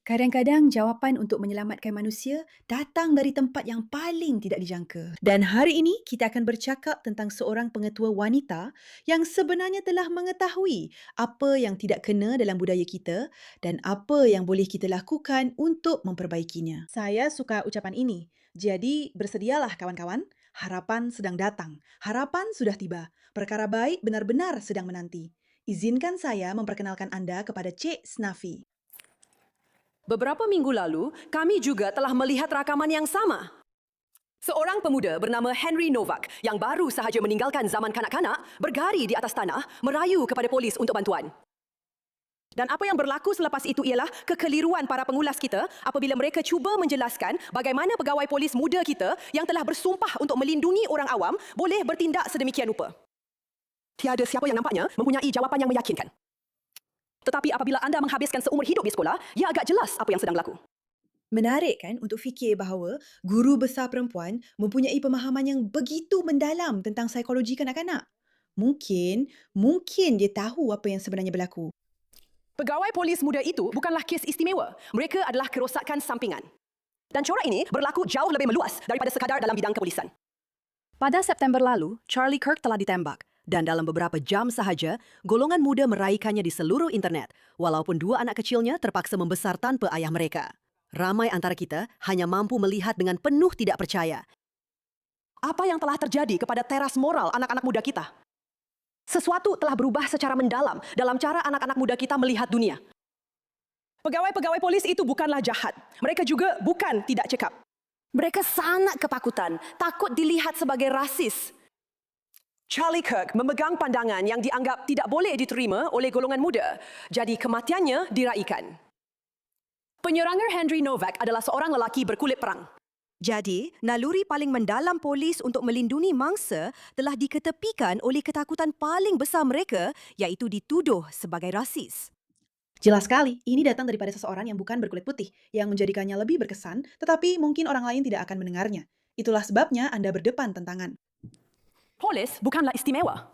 Kadang-kadang jawapan untuk menyelamatkan manusia datang dari tempat yang paling tidak dijangka. Dan hari ini kita akan bercakap tentang seorang pengetua wanita yang sebenarnya telah mengetahui apa yang tidak kena dalam budaya kita dan apa yang boleh kita lakukan untuk memperbaikinya. Saya suka ucapan ini. Jadi, bersedialah kawan-kawan. Harapan sedang datang. Harapan sudah tiba. Perkara baik benar-benar sedang menanti. Izinkan saya memperkenalkan Anda kepada Cik Snafi. Beberapa minggu lalu, kami juga telah melihat rakaman yang sama. Seorang pemuda bernama Henry Novak yang baru sahaja meninggalkan zaman kanak-kanak bergari di atas tanah merayu kepada polis untuk bantuan. Dan apa yang berlaku selepas itu ialah kekeliruan para pengulas kita apabila mereka cuba menjelaskan bagaimana pegawai polis muda kita yang telah bersumpah untuk melindungi orang awam boleh bertindak sedemikian rupa. Tiada siapa yang nampaknya mempunyai jawapan yang meyakinkan. Tetapi apabila anda menghabiskan seumur hidup di sekolah, ia agak jelas apa yang sedang berlaku. Menarik kan untuk fikir bahawa guru besar perempuan mempunyai pemahaman yang begitu mendalam tentang psikologi kanak-kanak. Mungkin dia tahu apa yang sebenarnya berlaku. Pegawai polis muda itu bukanlah kes istimewa. Mereka adalah kerosakan sampingan. Dan corak ini berlaku jauh lebih meluas daripada sekadar dalam bidang kepolisan. Pada September lalu, Charlie Kirk telah ditembak. Dan dalam beberapa jam sahaja, golongan muda meraihkannya di seluruh internet, walaupun dua anak kecilnya terpaksa membesar tanpa ayah mereka. Ramai antara kita hanya mampu melihat dengan penuh tidak percaya. Apa yang telah terjadi kepada teras moral anak-anak muda kita? Sesuatu telah berubah secara mendalam dalam cara anak-anak muda kita melihat dunia. Pegawai-pegawai polis itu bukanlah jahat. Mereka juga bukan tidak cekap. Mereka sangat ketakutan, takut dilihat sebagai rasis. Charlie Kirk memegang pandangan yang dianggap tidak boleh diterima oleh golongan muda. Jadi kematiannya diraikan. Penyerangan Henry Novak adalah seorang lelaki berkulit perang. Jadi, naluri paling mendalam polis untuk melindungi mangsa telah diketepikan oleh ketakutan paling besar mereka, iaitu dituduh sebagai rasis. Jelas sekali, ini datang daripada seseorang yang bukan berkulit putih, yang menjadikannya lebih berkesan, tetapi mungkin orang lain tidak akan mendengarnya. Itulah sebabnya Anda berdepan tentangan. Polis bukanlah istimewa.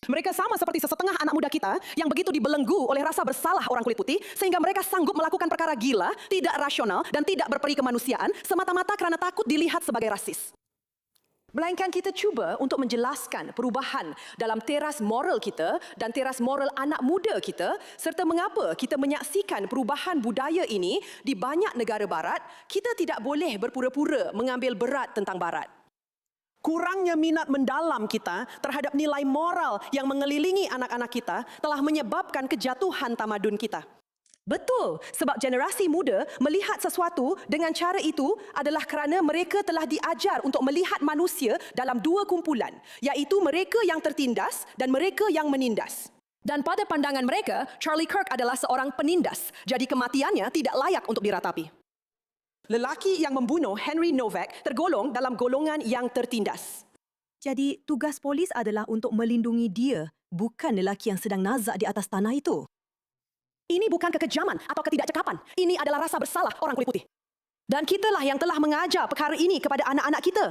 Mereka sama seperti sesetengah anak muda kita yang begitu dibelenggu oleh rasa bersalah orang kulit putih sehingga mereka sanggup melakukan perkara gila, tidak rasional dan tidak berperi kemanusiaan semata-mata kerana takut dilihat sebagai rasis. Melainkan kita cuba untuk menjelaskan perubahan dalam teras moral kita dan teras moral anak muda kita serta mengapa kita menyaksikan perubahan budaya ini di banyak negara barat, kita tidak boleh berpura-pura mengambil berat tentang barat. Kurangnya minat mendalam kita terhadap nilai moral yang mengelilingi anak-anak kita telah menyebabkan kejatuhan tamadun kita. Betul, sebab generasi muda melihat sesuatu dengan cara itu adalah kerana mereka telah diajar untuk melihat manusia dalam dua kumpulan, iaitu mereka yang tertindas dan mereka yang menindas. Dan pada pandangan mereka, Charlie Kirk adalah seorang penindas, jadi kematiannya tidak layak untuk diratapi. Lelaki yang membunuh Henry Novak tergolong dalam golongan yang tertindas. Jadi, tugas polis adalah untuk melindungi dia, bukan lelaki yang sedang nazak di atas tanah itu. Ini bukan kekejaman atau ketidakcekapan. Ini adalah rasa bersalah orang kulit putih. Dan kitalah yang telah mengajar perkara ini kepada anak-anak kita.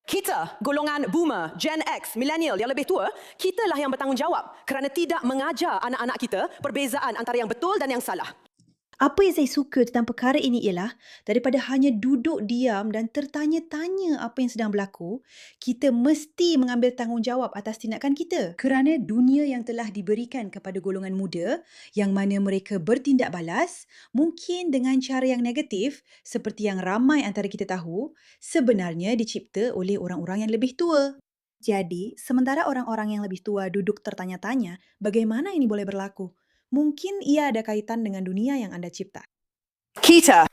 Kita, golongan boomer, Gen X, millennial yang lebih tua, kitalah yang bertanggungjawab kerana tidak mengajar anak-anak kita perbezaan antara yang betul dan yang salah. Apa yang saya suka tentang perkara ini ialah daripada hanya duduk diam dan tertanya-tanya apa yang sedang berlaku, kita mesti mengambil tanggungjawab atas tindakan kita. Kerana dunia yang telah diberikan kepada golongan muda yang mana mereka bertindak balas, mungkin dengan cara yang negatif seperti yang ramai antara kita tahu, sebenarnya dicipta oleh orang-orang yang lebih tua. Jadi, sementara orang-orang yang lebih tua duduk tertanya-tanya, bagaimana ini boleh berlaku? Mungkin ia ada kaitan dengan dunia yang anda cipta. Kita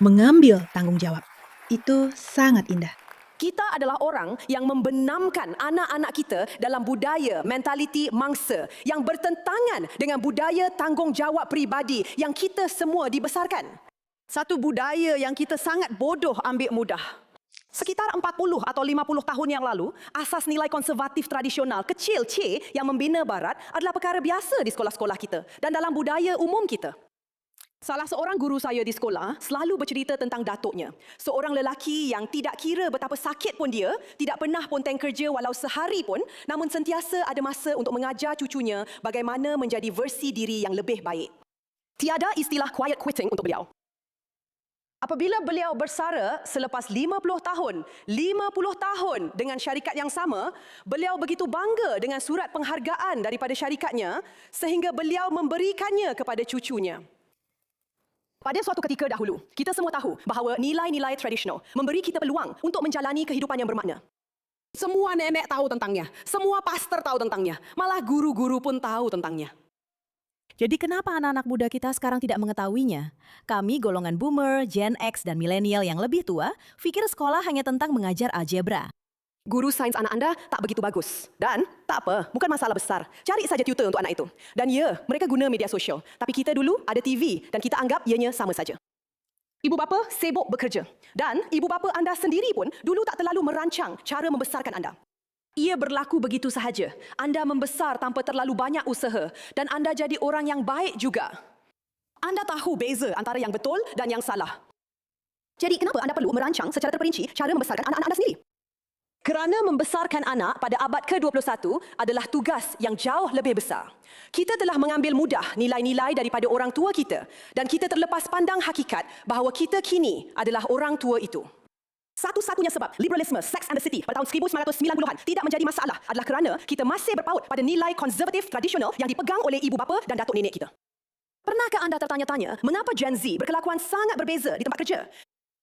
Mengambil tanggungjawab. Itu sangat indah. Kita adalah orang yang membenamkan anak-anak kita dalam budaya mentaliti mangsa yang bertentangan dengan budaya tanggungjawab peribadi yang kita semua dibesarkan. Satu budaya yang kita sangat bodoh ambil mudah. Sekitar 40 atau 50 tahun yang lalu, asas nilai konservatif tradisional kecil C yang membina Barat adalah perkara biasa di sekolah-sekolah kita dan dalam budaya umum kita. Salah seorang guru saya di sekolah selalu bercerita tentang datuknya. Seorang lelaki yang tidak kira betapa sakit pun dia, tidak pernah ponteng kerja walau sehari pun, namun sentiasa ada masa untuk mengajar cucunya bagaimana menjadi versi diri yang lebih baik. Tiada istilah quiet quitting untuk beliau. Apabila beliau bersara selepas 50 tahun dengan syarikat yang sama, beliau begitu bangga dengan surat penghargaan daripada syarikatnya sehingga beliau memberikannya kepada cucunya. Pada suatu ketika dahulu, kita semua tahu bahawa nilai-nilai tradisional memberi kita peluang untuk menjalani kehidupan yang bermakna. Semua nenek tahu tentangnya, semua pastor tahu tentangnya, malah guru-guru pun tahu tentangnya. Jadi kenapa anak-anak muda kita sekarang tidak mengetahuinya? Kami golongan boomer, Gen X, dan milenial yang lebih tua, pikir sekolah hanya tentang mengajar algebra. Guru sains anak anda tak begitu bagus. Dan tak apa, bukan masalah besar. Cari saja tutor untuk anak itu. Dan ya, mereka guna media sosial. Tapi kita dulu ada TV dan kita anggap ianya sama saja. Ibu bapa sibuk bekerja. Dan ibu bapa anda sendiri pun dulu tak terlalu merancang cara membesarkan anda. Ia berlaku begitu sahaja. Anda membesar tanpa terlalu banyak usaha dan anda jadi orang yang baik juga. Anda tahu beza antara yang betul dan yang salah. Jadi kenapa anda perlu merancang secara terperinci cara membesarkan anak-anak anda sendiri? Kerana membesarkan anak pada abad ke-21 adalah tugas yang jauh lebih besar. Kita telah mengambil mudah nilai-nilai daripada orang tua kita dan kita terlepas pandang hakikat bahawa kita kini adalah orang tua itu. Satu-satunya sebab liberalisme, Sex and the City pada tahun 1990-an tidak menjadi masalah adalah kerana kita masih berpaut pada nilai konservatif tradisional yang dipegang oleh ibu bapa dan datuk nenek kita. Pernahkah anda tertanya-tanya mengapa Gen Z berkelakuan sangat berbeza di tempat kerja?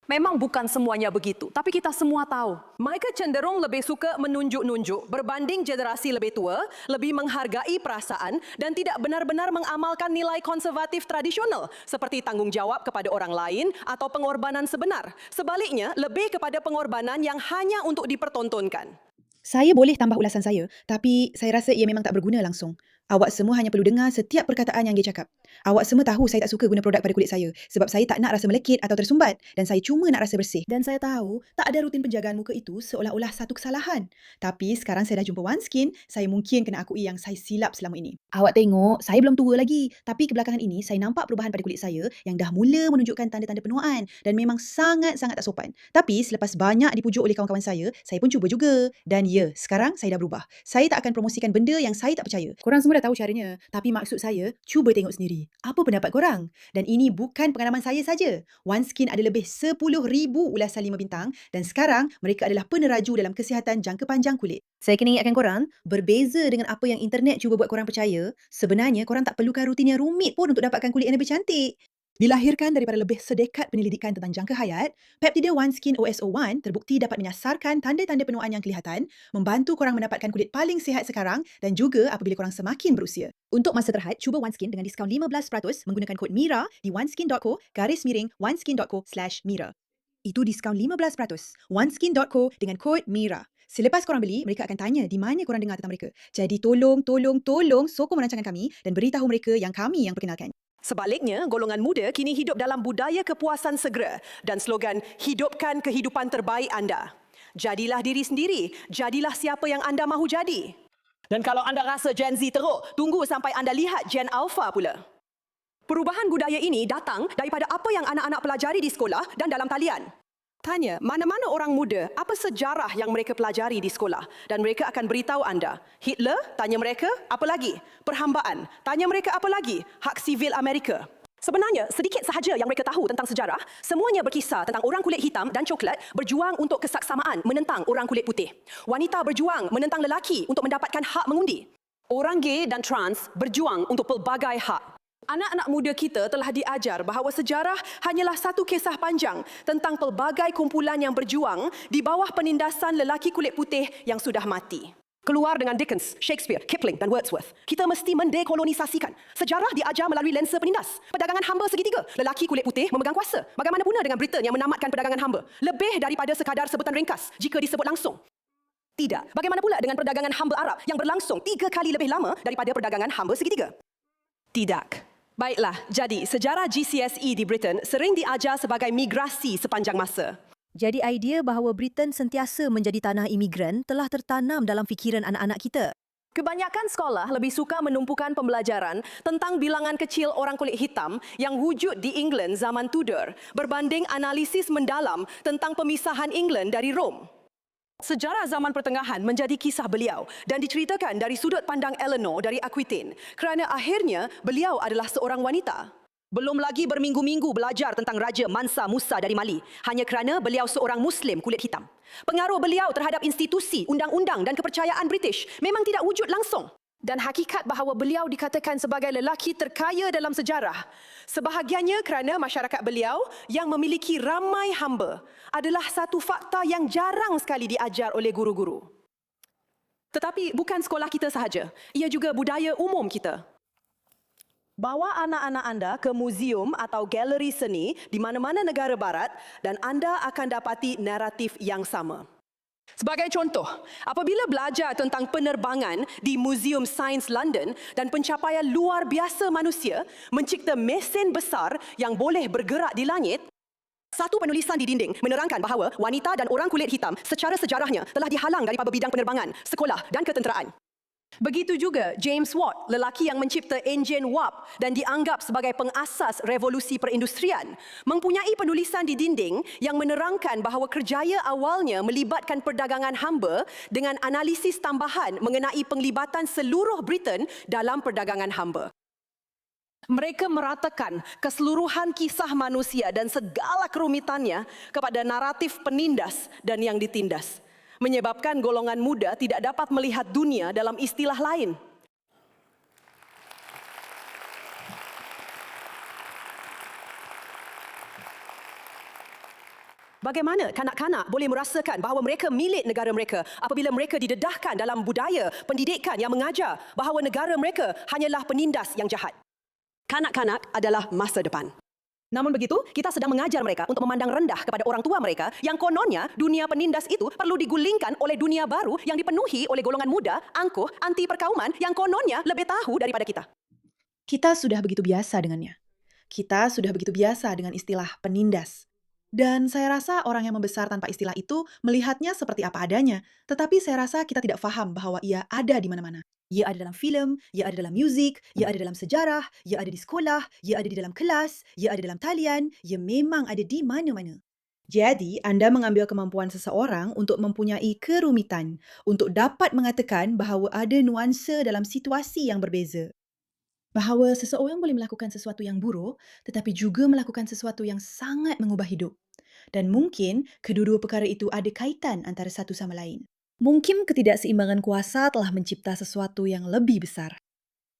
Memang bukan semuanya begitu, tapi kita semua tahu. Mereka cenderung lebih suka menunjuk-nunjuk berbanding generasi lebih tua, lebih menghargai perasaan dan tidak benar-benar mengamalkan nilai konservatif tradisional seperti tanggungjawab kepada orang lain atau pengorbanan sebenar. Sebaliknya, lebih kepada pengorbanan yang hanya untuk dipertontonkan. Saya boleh tambah ulasan saya, tapi saya rasa ia memang tak berguna langsung. Awak semua hanya perlu dengar setiap perkataan yang dia cakap. Awak semua tahu saya tak suka guna produk pada kulit saya sebab saya tak nak rasa melekit atau tersumbat dan saya cuma nak rasa bersih. Dan saya tahu tak ada rutin penjagaan muka itu seolah-olah satu kesalahan. Tapi sekarang saya dah jumpa OneSkin, saya mungkin kena akui yang saya silap selama ini. Awak tengok, saya belum tua lagi. Tapi kebelakangan ini saya nampak perubahan pada kulit saya yang dah mula menunjukkan tanda-tanda penuaan dan memang sangat-sangat tak sopan. Tapi selepas banyak dipujuk oleh kawan-kawan saya pun cuba juga. Dan ya, sekarang saya dah berubah. Saya tak akan promosikan benda yang saya tak percaya. Korang semua dah tahu caranya. Tapi maksud saya, cuba tengok sendiri. Apa pendapat korang? Dan ini bukan pengalaman saya saja. OneSkin ada lebih 10,000 ulasan 5 bintang dan sekarang mereka adalah peneraju dalam kesihatan jangka panjang kulit. Saya kena ingatkan korang, berbeza dengan apa yang internet cuba buat korang percaya, sebenarnya korang tak perlukan rutin yang rumit pun untuk dapatkan kulit yang lebih cantik. Dilahirkan daripada lebih sedekad penyelidikan tentang jangka hayat, Peptida OneSkin OSO1 terbukti dapat menyasarkan tanda-tanda penuaan yang kelihatan, membantu korang mendapatkan kulit paling sihat sekarang dan juga apabila korang semakin berusia. Untuk masa terhad, cuba OneSkin dengan diskaun 15% menggunakan kod MIRA di oneskin.co/MIRA. Itu diskaun 15%. oneskin.co dengan kod MIRA. Selepas korang beli, mereka akan tanya di mana korang dengar tentang mereka. Jadi tolong sokong merancangan kami dan beritahu mereka yang kami yang perkenalkan. Sebaliknya, golongan muda kini hidup dalam budaya kepuasan segera dan slogan hidupkan kehidupan terbaik anda. Jadilah diri sendiri, jadilah siapa yang anda mahu jadi. Dan kalau anda rasa Gen Z teruk, tunggu sampai anda lihat Gen Alpha pula. Perubahan budaya ini datang daripada apa yang anak-anak pelajari di sekolah dan dalam talian. Tanya, mana-mana orang muda, apa sejarah yang mereka pelajari di sekolah? Dan mereka akan beritahu anda. Hitler, tanya mereka, apa lagi? Perhambaan, tanya mereka apa lagi? Hak sivil Amerika. Sebenarnya, sedikit sahaja yang mereka tahu tentang sejarah, semuanya berkisar tentang orang kulit hitam dan coklat berjuang untuk kesaksamaan menentang orang kulit putih. Wanita berjuang menentang lelaki untuk mendapatkan hak mengundi. Orang gay dan trans berjuang untuk pelbagai hak. Anak-anak muda kita telah diajar bahawa sejarah hanyalah satu kisah panjang tentang pelbagai kumpulan yang berjuang di bawah penindasan lelaki kulit putih yang sudah mati. Keluar dengan Dickens, Shakespeare, Kipling dan Wordsworth. Kita mesti mendekolonisasikan. Sejarah diajar melalui lensa penindas. Perdagangan hamba segitiga. Lelaki kulit putih memegang kuasa. Bagaimana pula dengan Britain yang menamatkan perdagangan hamba? Lebih daripada sekadar sebutan ringkas jika disebut langsung. Tidak. Bagaimana pula dengan perdagangan hamba Arab yang berlangsung 3 kali lebih lama daripada perdagangan hamba segitiga? Tidak. Baiklah, jadi sejarah GCSE di Britain sering diajar sebagai migrasi sepanjang masa. Jadi idea bahawa Britain sentiasa menjadi tanah imigran telah tertanam dalam fikiran anak-anak kita. Kebanyakan sekolah lebih suka menumpukan pembelajaran tentang bilangan kecil orang kulit hitam yang wujud di England zaman Tudor berbanding analisis mendalam tentang pemisahan England dari Rom. Sejarah zaman pertengahan menjadi kisah beliau dan diceritakan dari sudut pandang Eleanor dari Aquitaine kerana akhirnya beliau adalah seorang wanita. Belum lagi berminggu-minggu belajar tentang Raja Mansa Musa dari Mali hanya kerana beliau seorang Muslim kulit hitam. Pengaruh beliau terhadap institusi, undang-undang dan kepercayaan British memang tidak wujud langsung. Dan hakikat bahawa beliau dikatakan sebagai lelaki terkaya dalam sejarah, sebahagiannya kerana masyarakat beliau yang memiliki ramai hamba, adalah satu fakta yang jarang sekali diajar oleh guru-guru. Tetapi bukan sekolah kita sahaja, ia juga budaya umum kita. Bawa anak-anak anda ke muzium atau galeri seni di mana-mana negara barat dan anda akan dapati naratif yang sama. Sebagai contoh, apabila belajar tentang penerbangan di Museum Sains London dan pencapaian luar biasa manusia mencipta mesin besar yang boleh bergerak di langit, satu penulisan di dinding menerangkan bahawa wanita dan orang kulit hitam secara sejarahnya telah dihalang daripada bidang penerbangan, sekolah dan ketenteraan. Begitu juga James Watt, lelaki yang mencipta enjin warp dan dianggap sebagai pengasas revolusi perindustrian, mempunyai penulisan di dinding yang menerangkan bahawa kerjaya awalnya melibatkan perdagangan hamba dengan analisis tambahan mengenai penglibatan seluruh Britain dalam perdagangan hamba. Mereka meratakan keseluruhan kisah manusia dan segala kerumitannya kepada naratif penindas dan yang ditindas, menyebabkan golongan muda tidak dapat melihat dunia dalam istilah lain. Bagaimana kanak-kanak boleh merasakan bahawa mereka milik negara mereka apabila mereka didedahkan dalam budaya pendidikan yang mengajar bahawa negara mereka hanyalah penindas yang jahat? Kanak-kanak adalah masa depan. Namun begitu, kita sedang mengajar mereka untuk memandang rendah kepada orang tua mereka yang kononnya dunia penindas itu perlu digulingkan oleh dunia baru yang dipenuhi oleh golongan muda, angkuh, anti perkauman yang kononnya lebih tahu daripada kita. Kita sudah begitu biasa dengannya. Kita sudah begitu biasa dengan istilah penindas. Dan saya rasa orang yang membesar tanpa istilah itu melihatnya seperti apa adanya. Tetapi saya rasa kita tidak faham bahawa ia ada di mana-mana. Ia ada dalam filem, ia ada dalam muzik, ia ada dalam sejarah, ia ada di sekolah, ia ada di dalam kelas, ia ada dalam talian, ia memang ada di mana-mana. Jadi, anda mengambil kemampuan seseorang untuk mempunyai kerumitan, untuk dapat mengatakan bahawa ada nuansa dalam situasi yang berbeza. Bahawa seseorang boleh melakukan sesuatu yang buruk, tetapi juga melakukan sesuatu yang sangat mengubah hidup. Dan mungkin kedua-dua perkara itu ada kaitan antara satu sama lain. Mungkin ketidakseimbangan kuasa telah mencipta sesuatu yang lebih besar.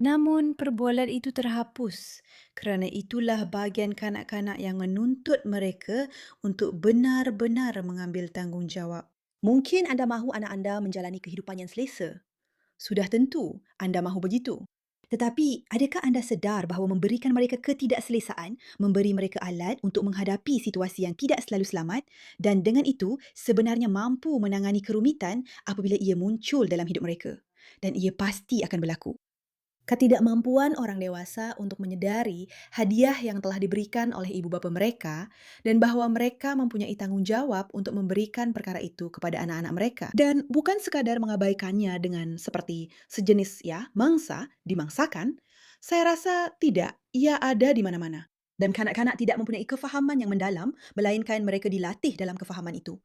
Namun perbualan itu terhapus kerana itulah bahagian kanak-kanak yang menuntut mereka untuk benar-benar mengambil tanggungjawab. Mungkin anda mahu anak anda menjalani kehidupan yang selesa. Sudah tentu anda mahu begitu. Tetapi, adakah anda sedar bahawa memberikan mereka ketidakselesaan, memberi mereka alat untuk menghadapi situasi yang tidak selalu selamat dan dengan itu sebenarnya mampu menangani kerumitan apabila ia muncul dalam hidup mereka. Dan ia pasti akan berlaku. Ketidakmampuan orang dewasa untuk menyedari hadiah yang telah diberikan oleh ibu bapa mereka dan bahawa mereka mempunyai tanggungjawab untuk memberikan perkara itu kepada anak-anak mereka. Dan bukan sekadar mengabaikannya dengan seperti sejenis mangsa, dimangsakan. Saya rasa tidak, ia ada di mana-mana. Dan kanak-kanak tidak mempunyai kefahaman yang mendalam, melainkan mereka dilatih dalam kefahaman itu.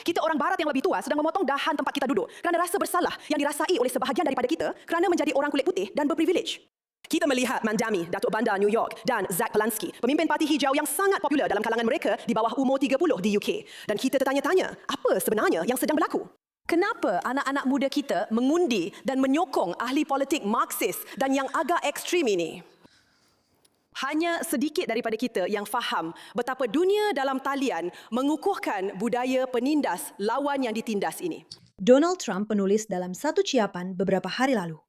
Kita orang barat yang lebih tua sedang memotong dahan tempat kita duduk kerana rasa bersalah yang dirasai oleh sebahagian daripada kita kerana menjadi orang kulit putih dan berprivilege. Kita melihat Mandami, Datuk Bandar New York dan Zach Polanski, pemimpin parti hijau yang sangat popular dalam kalangan mereka di bawah umur 30 di UK. Dan kita tertanya-tanya, apa sebenarnya yang sedang berlaku? Kenapa anak-anak muda kita mengundi dan menyokong ahli politik Marxis dan yang agak ekstrim ini? Hanya sedikit daripada kita yang faham betapa dunia dalam talian mengukuhkan budaya penindas lawan yang ditindas ini. Donald Trump menulis dalam satu ciapan beberapa hari lalu,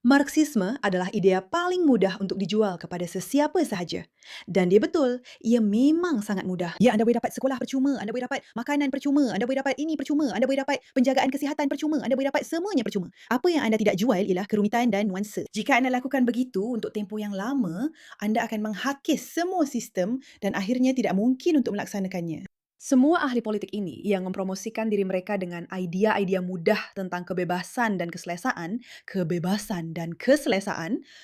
Marxisme adalah idea paling mudah untuk dijual kepada sesiapa sahaja. Dan dia betul, ia memang sangat mudah. Ya, anda boleh dapat sekolah percuma, anda boleh dapat makanan percuma, anda boleh dapat ini percuma, anda boleh dapat penjagaan kesihatan percuma, anda boleh dapat semuanya percuma. Apa yang anda tidak jual ialah kerumitan dan nuansa. Jika anda lakukan begitu untuk tempoh yang lama, anda akan menghakis semua sistem dan akhirnya tidak mungkin untuk melaksanakannya. Semua ahli politik ini yang mempromosikan diri mereka dengan idea-idea mudah tentang kebebasan dan keselesaan,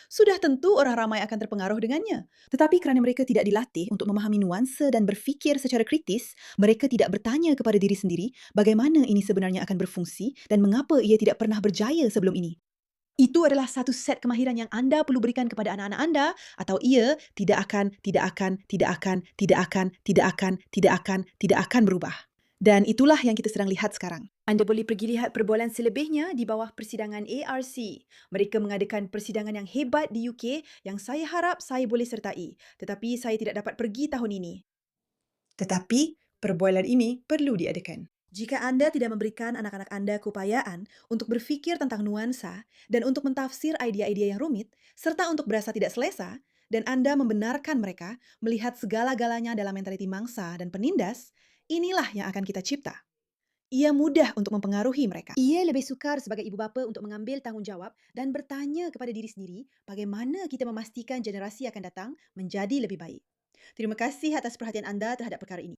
sudah tentu orang ramai akan terpengaruh dengannya. Tetapi kerana mereka tidak dilatih untuk memahami nuansa dan berfikir secara kritis, mereka tidak bertanya kepada diri sendiri bagaimana ini sebenarnya akan berfungsi dan mengapa ia tidak pernah berjaya sebelum ini. Itu adalah satu set kemahiran yang anda perlu berikan kepada anak-anak anda, atau ia tidak akan, tidak akan, tidak akan, tidak akan, tidak akan, tidak akan, tidak akan berubah. Dan itulah yang kita sedang lihat sekarang. Anda boleh pergi lihat perbualan selebihnya di bawah persidangan ARC. Mereka mengadakan persidangan yang hebat di UK yang saya harap saya boleh sertai. Tetapi saya tidak dapat pergi tahun ini. Tetapi, perbualan ini perlu diadakan. Jika anda tidak memberikan anak-anak anda keupayaan untuk berfikir tentang nuansa dan untuk mentafsir idea-idea yang rumit, serta untuk berasa tidak selesa, dan anda membenarkan mereka melihat segala-galanya dalam mentaliti mangsa dan penindas, inilah yang akan kita cipta. Ia mudah untuk mempengaruhi mereka. Ia lebih sukar sebagai ibu bapa untuk mengambil tanggungjawab dan bertanya kepada diri sendiri bagaimana kita memastikan generasi akan datang menjadi lebih baik. Terima kasih atas perhatian anda terhadap perkara ini.